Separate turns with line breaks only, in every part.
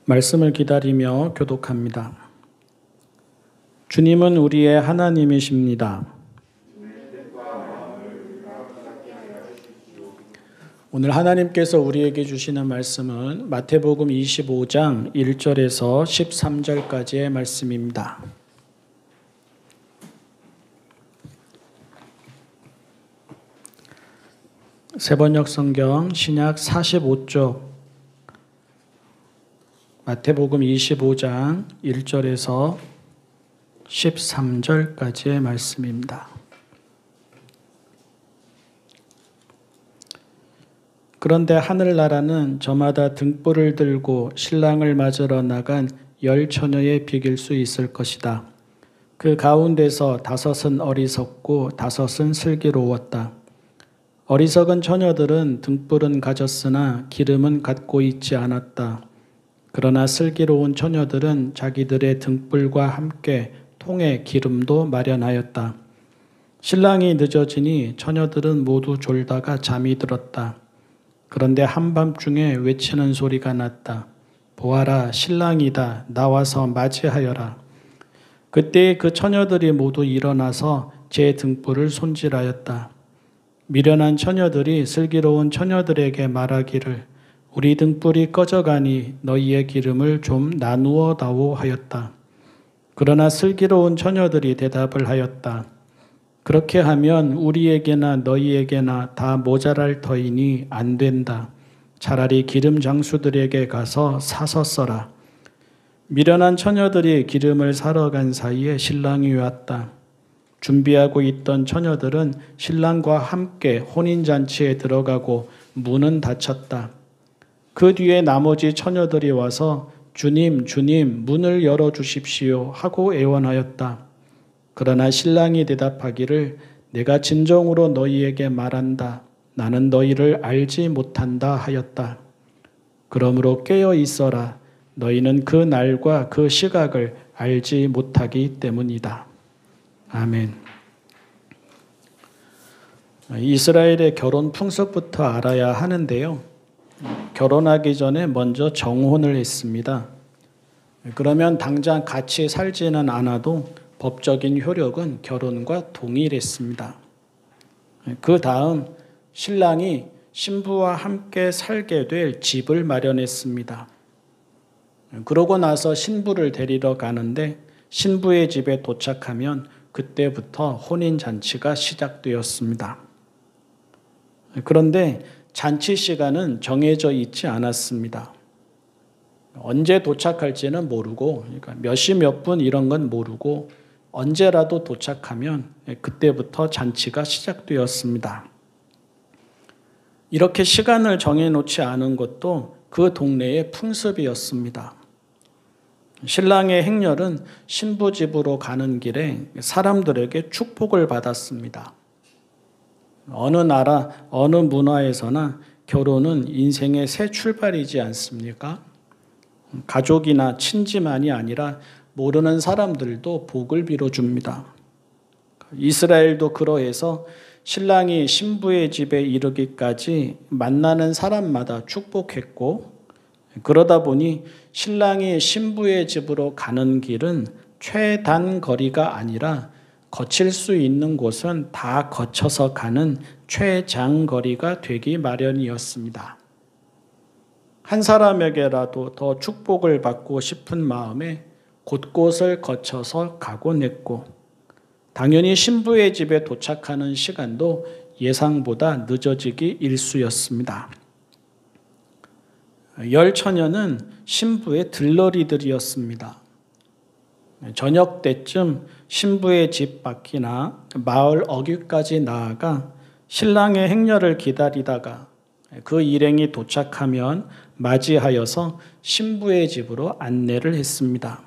말씀을 기다리며 교독합니다. 주님은 우리의 하나님이십니다. 오늘 하나님께서 우리에게 주시는 말씀은 마태복음 25장 1절에서 13절까지의 말씀입니다. 세번역 성경 신약 45쪽 마태복음 25장 1절에서 13절까지의 말씀입니다. 그런데 하늘나라는 저마다 등불을 들고 신랑을 맞으러 나간 10처녀에 비길 수 있을 것이다. 그 가운데서 5은 어리석고 5은 슬기로웠다. 어리석은 처녀들은 등불은 가졌으나 기름은 갖고 있지 않았다. 그러나 슬기로운 처녀들은 자기들의 등불과 함께 통에 기름도 마련하였다. 신랑이 늦어지니 처녀들은 모두 졸다가 잠이 들었다. 그런데 한밤중에 외치는 소리가 났다. 보아라, 신랑이다. 나와서 맞이하여라. 그때 그 처녀들이 모두 일어나서 제 등불을 손질하였다. 미련한 처녀들이 슬기로운 처녀들에게 말하기를 우리 등불이 꺼져가니 너희의 기름을 좀 나누어 다오 하였다. 그러나 슬기로운 처녀들이 대답을 하였다. 그렇게 하면 우리에게나 너희에게나 다 모자랄 터이니 안 된다. 차라리 기름 장수들에게 가서 사서 써라. 미련한 처녀들이 기름을 사러 간 사이에 신랑이 왔다. 준비하고 있던 처녀들은 신랑과 함께 혼인잔치에 들어가고 문은 닫혔다. 그 뒤에 나머지 처녀들이 와서 주님, 주님, 문을 열어주십시오 하고 애원하였다. 그러나 신랑이 대답하기를 내가 진정으로 너희에게 말한다. 나는 너희를 알지 못한다 하였다. 그러므로 깨어 있어라. 너희는 그 날과 그 시각을 알지 못하기 때문이다. 아멘. 이스라엘의 결혼 풍습부터 알아야 하는데요. 결혼하기 전에 먼저 정혼을 했습니다. 그러면 당장 같이 살지는 않아도 법적인 효력은 결혼과 동일했습니다. 그 다음 신랑이 신부와 함께 살게 될 집을 마련했습니다. 그러고 나서 신부를 데리러 가는데 신부의 집에 도착하면 그때부터 혼인잔치가 시작되었습니다. 그런데 잔치 시간은 정해져 있지 않았습니다. 언제 도착할지는 모르고, 그러니까 몇 시 몇 분 이런 건 모르고 언제라도 도착하면 그때부터 잔치가 시작되었습니다. 이렇게 시간을 정해놓지 않은 것도 그 동네의 풍습이었습니다. 신랑의 행렬은 신부 집으로 가는 길에 사람들에게 축복을 받았습니다. 어느 나라, 어느 문화에서나 결혼은 인생의 새 출발이지 않습니까? 가족이나 친지만이 아니라 모르는 사람들도 복을 빌어줍니다. 이스라엘도 그러해서 신랑이 신부의 집에 이르기까지 만나는 사람마다 축복했고, 그러다 보니 신랑이 신부의 집으로 가는 길은 최단 거리가 아니라 거칠 수 있는 곳은 다 거쳐서 가는 최장거리가 되기 마련이었습니다. 한 사람에게라도 더 축복을 받고 싶은 마음에 곳곳을 거쳐서 가곤 했고, 당연히 신부의 집에 도착하는 시간도 예상보다 늦어지기 일쑤였습니다. 10처녀는 신부의 들러리들이었습니다. 저녁 때쯤 신부의 집 밖이나 마을 어귀까지 나아가 신랑의 행렬을 기다리다가 그 일행이 도착하면 맞이하여서 신부의 집으로 안내를 했습니다.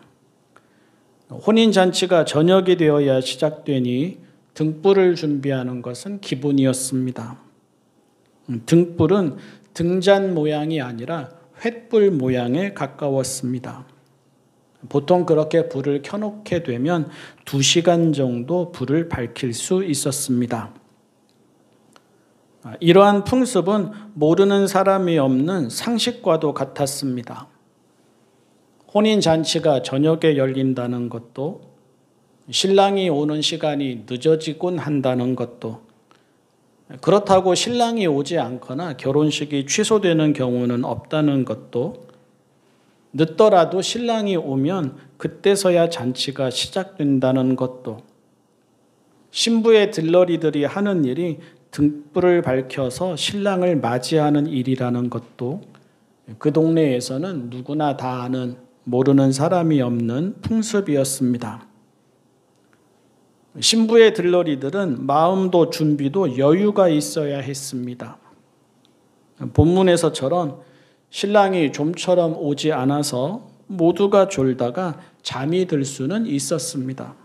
혼인잔치가 저녁이 되어야 시작되니 등불을 준비하는 것은 기본이었습니다. 등불은 등잔 모양이 아니라 횃불 모양에 가까웠습니다. 보통 그렇게 불을 켜놓게 되면 2시간 정도 불을 밝힐 수 있었습니다. 이러한 풍습은 모르는 사람이 없는 상식과도 같았습니다. 혼인잔치가 저녁에 열린다는 것도, 신랑이 오는 시간이 늦어지곤 한다는 것도, 그렇다고 신랑이 오지 않거나 결혼식이 취소되는 경우는 없다는 것도, 늦더라도 신랑이 오면 그때서야 잔치가 시작된다는 것도, 신부의 들러리들이 하는 일이 등불을 밝혀서 신랑을 맞이하는 일이라는 것도 그 동네에서는 누구나 다 아는, 모르는 사람이 없는 풍습이었습니다. 신부의 들러리들은 마음도 준비도 여유가 있어야 했습니다. 본문에서처럼 신랑이 좀처럼 오지 않아서 모두가 졸다가 잠이 들 수는 있었습니다.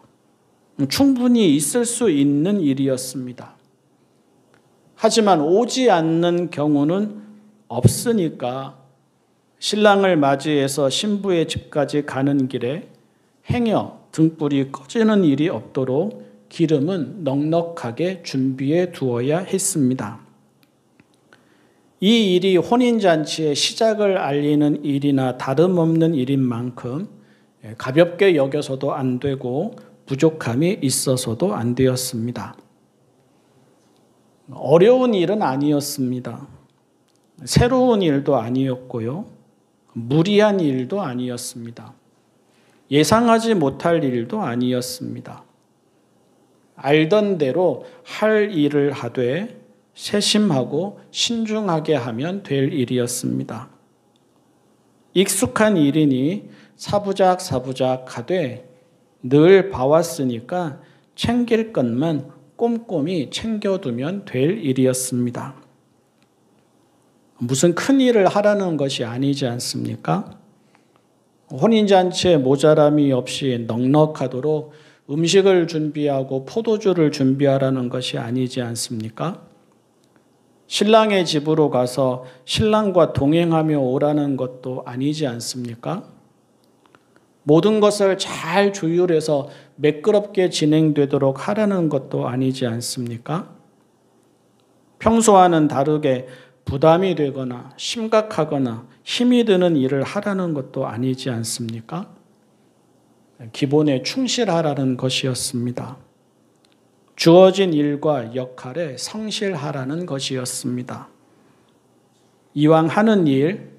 충분히 있을 수 있는 일이었습니다. 하지만 오지 않는 경우는 없으니까 신랑을 맞이해서 신부의 집까지 가는 길에 행여 등불이 꺼지는 일이 없도록 기름은 넉넉하게 준비해 두어야 했습니다. 이 일이 혼인잔치의 시작을 알리는 일이나 다름없는 일인 만큼 가볍게 여겨서도 안 되고 부족함이 있어서도 안 되었습니다. 어려운 일은 아니었습니다. 새로운 일도 아니었고요. 무리한 일도 아니었습니다. 예상하지 못할 일도 아니었습니다. 알던 대로 할 일을 하되 세심하고 신중하게 하면 될 일이었습니다. 익숙한 일이니 사부작 하되 늘 봐왔으니까 챙길 것만 꼼꼼히 챙겨두면 될 일이었습니다. 무슨 큰 일을 하라는 것이 아니지 않습니까? 혼인잔치에 모자람이 없이 넉넉하도록 음식을 준비하고 포도주를 준비하라는 것이 아니지 않습니까? 신랑의 집으로 가서 신랑과 동행하며 오라는 것도 아니지 않습니까? 모든 것을 잘 조율해서 매끄럽게 진행되도록 하라는 것도 아니지 않습니까? 평소와는 다르게 부담이 되거나 심각하거나 힘이 드는 일을 하라는 것도 아니지 않습니까? 기본에 충실하라는 것이었습니다. 주어진 일과 역할에 성실하라는 것이었습니다. 이왕 하는 일,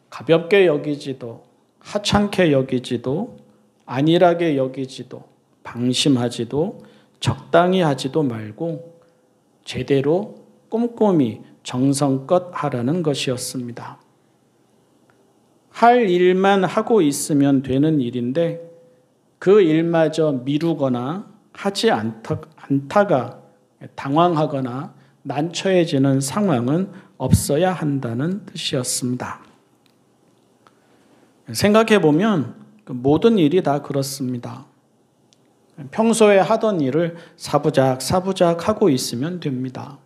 가볍게 여기지도 하찮게 여기지도 안일하게 여기지도 방심하지도 적당히 하지도 말고 제대로 꼼꼼히 정성껏 하라는 것이었습니다. 할 일만 하고 있으면 되는 일인데 그 일마저 미루거나 하지 않다가 당황하거나 난처해지는 상황은 없어야 한다는 뜻이었습니다. 생각해 보면 모든 일이 다 그렇습니다. 평소에 하던 일을 사부작 하고 있으면 됩니다.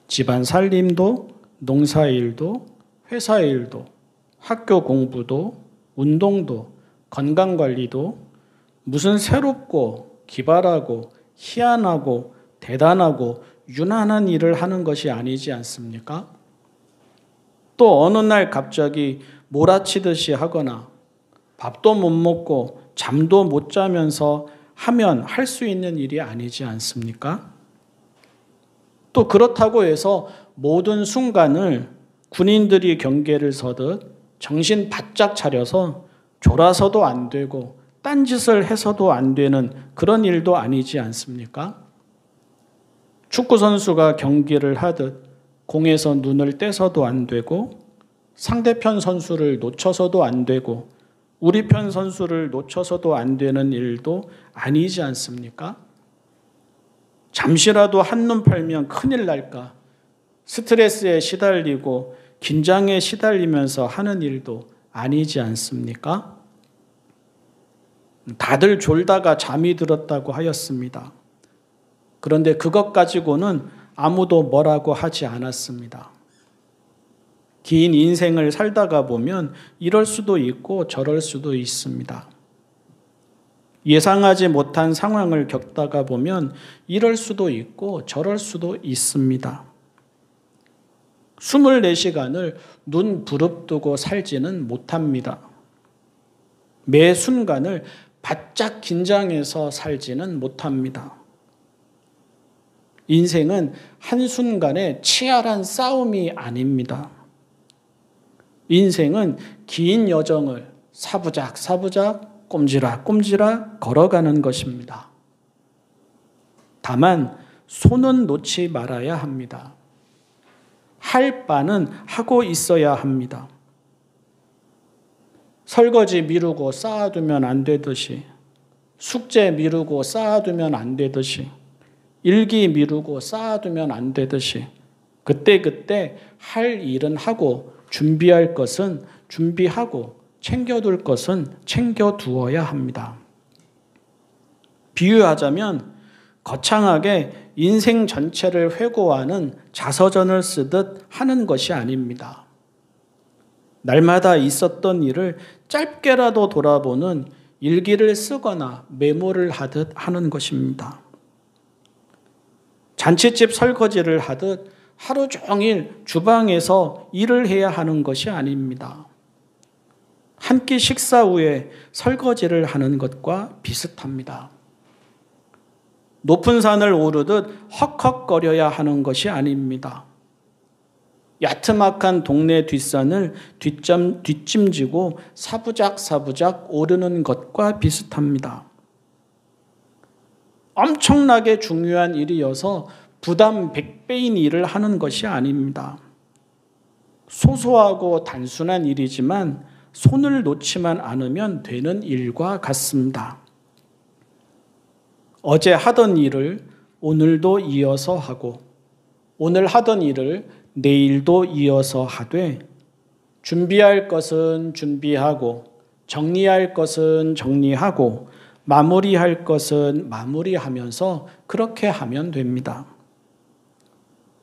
집안 살림도, 농사일도, 회사일도, 학교 공부도, 운동도, 건강관리도 무슨 새롭고 기발하고 희한하고 대단하고 유난한 일을 하는 것이 아니지 않습니까? 또 어느 날 갑자기 몰아치듯이 하거나 밥도 못 먹고 잠도 못 자면서 하면 할 수 있는 일이 아니지 않습니까? 또 그렇다고 해서 모든 순간을 군인들이 경계를 서듯 정신 바짝 차려서 졸아서도 안 되고 딴짓을 해서도 안 되는 그런 일도 아니지 않습니까? 축구선수가 경기를 하듯 공에서 눈을 떼서도 안 되고 상대편 선수를 놓쳐서도 안 되고 우리 편 선수를 놓쳐서도 안 되는 일도 아니지 않습니까? 잠시라도 한눈 팔면 큰일 날까? 스트레스에 시달리고 긴장에 시달리면서 하는 일도 아니지 않습니까? 다들 졸다가 잠이 들었다고 하였습니다. 그런데 그것 가지고는 아무도 뭐라고 하지 않았습니다. 긴 인생을 살다가 보면 이럴 수도 있고 저럴 수도 있습니다. 예상하지 못한 상황을 겪다가 보면 이럴 수도 있고 저럴 수도 있습니다. 24시간을 눈 부릅뜨고 살지는 못합니다. 매 순간을 바짝 긴장해서 살지는 못합니다. 인생은 한순간의 치열한 싸움이 아닙니다. 인생은 긴 여정을 사부작 꼼지락 걸어가는 것입니다. 다만 손은 놓지 말아야 합니다. 할 바는 하고 있어야 합니다. 설거지 미루고 쌓아두면 안 되듯이, 숙제 미루고 쌓아두면 안 되듯이, 일기 미루고 쌓아두면 안 되듯이, 그때그때 할 일은 하고 준비할 것은 준비하고 챙겨둘 것은 챙겨두어야 합니다. 비유하자면 거창하게 인생 전체를 회고하는 자서전을 쓰듯 하는 것이 아닙니다. 날마다 있었던 일을 짧게라도 돌아보는 일기를 쓰거나 메모를 하듯 하는 것입니다. 잔칫집 설거지를 하듯 하루 종일 주방에서 일을 해야 하는 것이 아닙니다. 한 끼 식사 후에 설거지를 하는 것과 비슷합니다. 높은 산을 오르듯 헉헉거려야 하는 것이 아닙니다. 야트막한 동네 뒷산을 뒷짐지고 사부작 오르는 것과 비슷합니다. 엄청나게 중요한 일이어서 부담 100배인 일을 하는 것이 아닙니다. 소소하고 단순한 일이지만 손을 놓지만 않으면 되는 일과 같습니다. 어제 하던 일을 오늘도 이어서 하고 오늘 하던 일을 내일도 이어서 하되 준비할 것은 준비하고 정리할 것은 정리하고 마무리할 것은 마무리하면서 그렇게 하면 됩니다.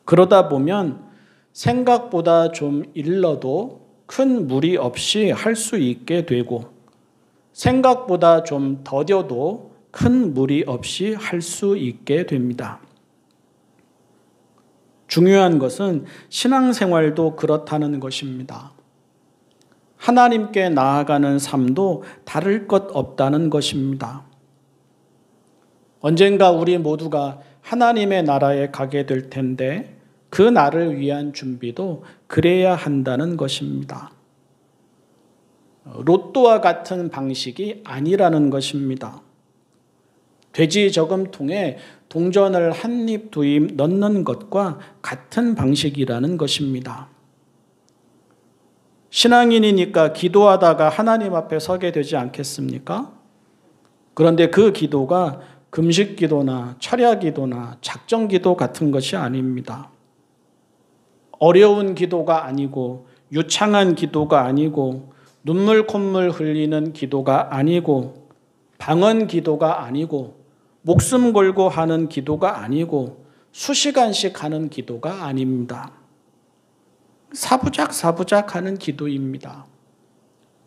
그러다 보면 생각보다 좀 일러도 큰 무리 없이 할 수 있게 되고 생각보다 좀 더뎌도 큰 무리 없이 할 수 있게 됩니다. 중요한 것은 신앙생활도 그렇다는 것입니다. 하나님께 나아가는 삶도 다를 것 없다는 것입니다. 언젠가 우리 모두가 하나님의 나라에 가게 될 텐데 그 날을 위한 준비도 그래야 한다는 것입니다. 로또와 같은 방식이 아니라는 것입니다. 돼지 저금통에 동전을 한 입 두 입 넣는 것과 같은 방식이라는 것입니다. 신앙인이니까 기도하다가 하나님 앞에 서게 되지 않겠습니까? 그런데 그 기도가 금식 기도나 철야 기도나 작정 기도 같은 것이 아닙니다. 어려운 기도가 아니고 유창한 기도가 아니고 눈물 콧물 흘리는 기도가 아니고 방언 기도가 아니고 목숨 걸고 하는 기도가 아니고 수시간씩 하는 기도가 아닙니다. 사부작 하는 기도입니다.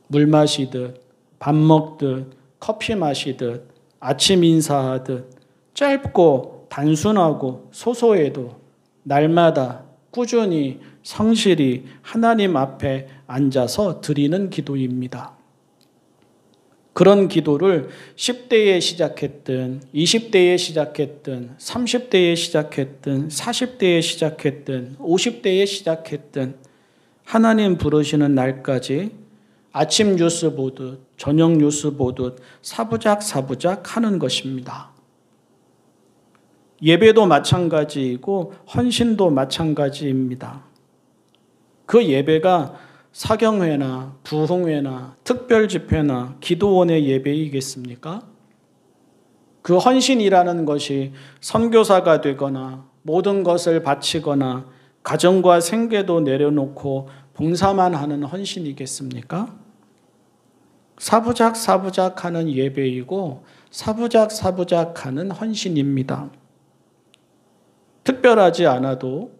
물 마시듯 밥 먹듯 커피 마시듯 아침 인사하듯 짧고 단순하고 소소해도 날마다 꾸준히 성실히 하나님 앞에 앉아서 드리는 기도입니다. 그런 기도를 10대에 시작했든 20대에 시작했든 30대에 시작했든 40대에 시작했든 50대에 시작했든 하나님 부르시는 날까지 아침 뉴스 보듯 저녁 뉴스 보듯 사부작 하는 것입니다. 예배도 마찬가지이고 헌신도 마찬가지입니다. 그 예배가 사경회나 부흥회나 특별집회나 기도원의 예배이겠습니까? 그 헌신이라는 것이 선교사가 되거나 모든 것을 바치거나 가정과 생계도 내려놓고 봉사만 하는 헌신이겠습니까? 사부작 하는 예배이고 사부작 하는 헌신입니다. 특별하지 않아도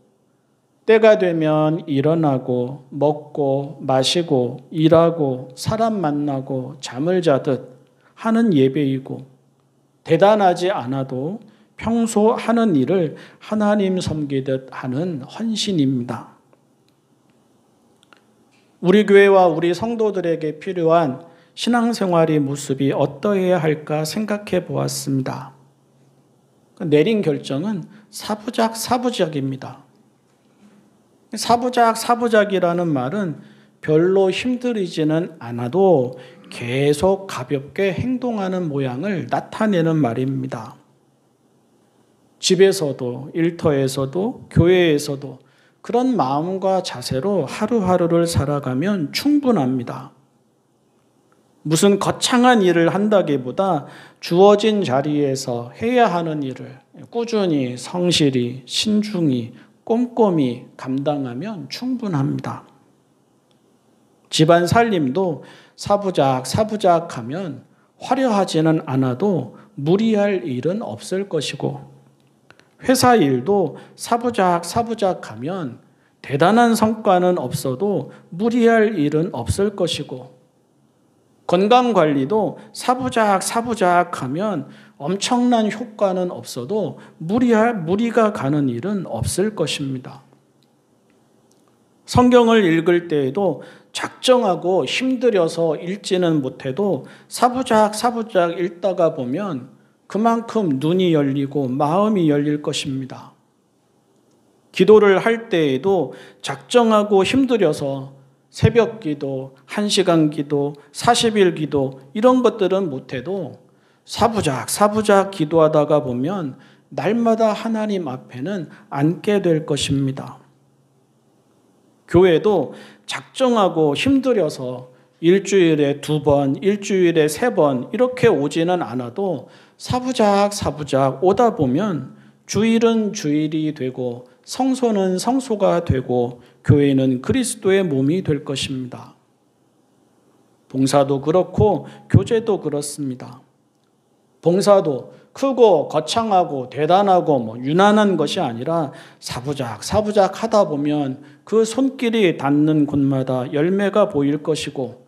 때가 되면 일어나고 먹고 마시고 일하고 사람 만나고 잠을 자듯 하는 예배이고 대단하지 않아도 평소 하는 일을 하나님 섬기듯 하는 헌신입니다. 우리 교회와 우리 성도들에게 필요한 신앙생활의 모습이 어떠해야 할까 생각해 보았습니다. 내린 결정은 사부작입니다. 사부작이라는 말은 별로 힘들이지는 않아도 계속 가볍게 행동하는 모양을 나타내는 말입니다. 집에서도, 일터에서도, 교회에서도 그런 마음과 자세로 하루하루를 살아가면 충분합니다. 무슨 거창한 일을 한다기보다 주어진 자리에서 해야 하는 일을 꾸준히, 성실히, 신중히, 꼼꼼히 감당하면 충분합니다. 집안 살림도 사부작하면 화려하지는 않아도 무리할 일은 없을 것이고, 회사 일도 사부작하면 대단한 성과는 없어도 무리할 일은 없을 것이고, 건강관리도 사부작하면 엄청난 효과는 없어도 무리가 가는 일은 없을 것입니다. 성경을 읽을 때에도 작정하고 힘들여서 읽지는 못해도 사부작 읽다가 보면 그만큼 눈이 열리고 마음이 열릴 것입니다. 기도를 할 때에도 작정하고 힘들여서 새벽 기도, 1시간 기도, 40일 기도 이런 것들은 못해도 사부작 기도하다가 보면 날마다 하나님 앞에는 앉게 될 것입니다. 교회도 작정하고 힘들여서 일주일에 2번, 일주일에 3번 이렇게 오지는 않아도 사부작 오다 보면 주일은 주일이 되고 성소는 성소가 되고 교회는 그리스도의 몸이 될 것입니다. 봉사도 그렇고 교제도 그렇습니다. 봉사도 크고 거창하고 대단하고 유난한 것이 아니라 사부작 하다 보면 그 손길이 닿는 곳마다 열매가 보일 것이고,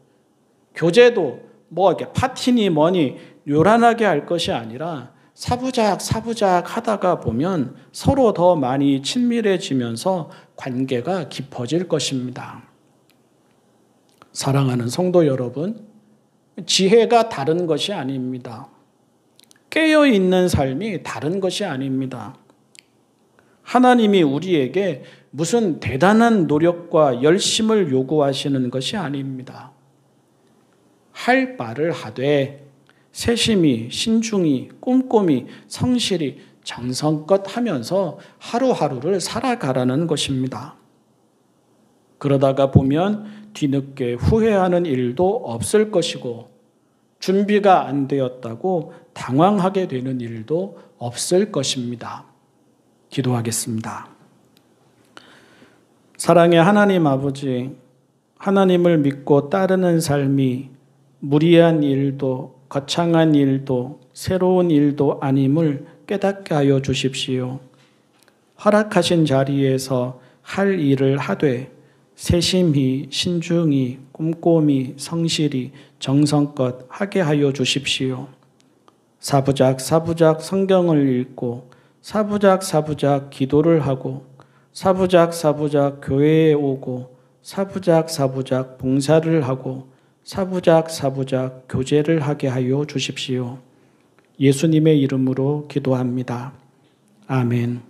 교제도 이렇게 파티니 뭐니 요란하게 할 것이 아니라 사부작 하다가 보면 서로 더 많이 친밀해지면서 관계가 깊어질 것입니다. 사랑하는 성도 여러분, 지혜가 다른 것이 아닙니다. 깨어있는 삶이 다른 것이 아닙니다. 하나님이 우리에게 무슨 대단한 노력과 열심을 요구하시는 것이 아닙니다. 할 바를 하되 세심히, 신중히, 꼼꼼히, 성실히, 정성껏 하면서 하루하루를 살아가라는 것입니다. 그러다가 보면 뒤늦게 후회하는 일도 없을 것이고, 준비가 안 되었다고 당황하게 되는 일도 없을 것입니다. 기도하겠습니다. 사랑의 하나님 아버지, 하나님을 믿고 따르는 삶이 무리한 일도 거창한 일도 새로운 일도 아님을 깨닫게 하여 주십시오. 허락하신 자리에서 할 일을 하되 세심히, 신중히, 꼼꼼히, 성실히, 정성껏 하게 하여 주십시오. 사부작 성경을 읽고 사부작 기도를 하고 사부작 교회에 오고 사부작 봉사를 하고 사부작 교제를 하게 하여 주십시오. 예수님의 이름으로 기도합니다. 아멘.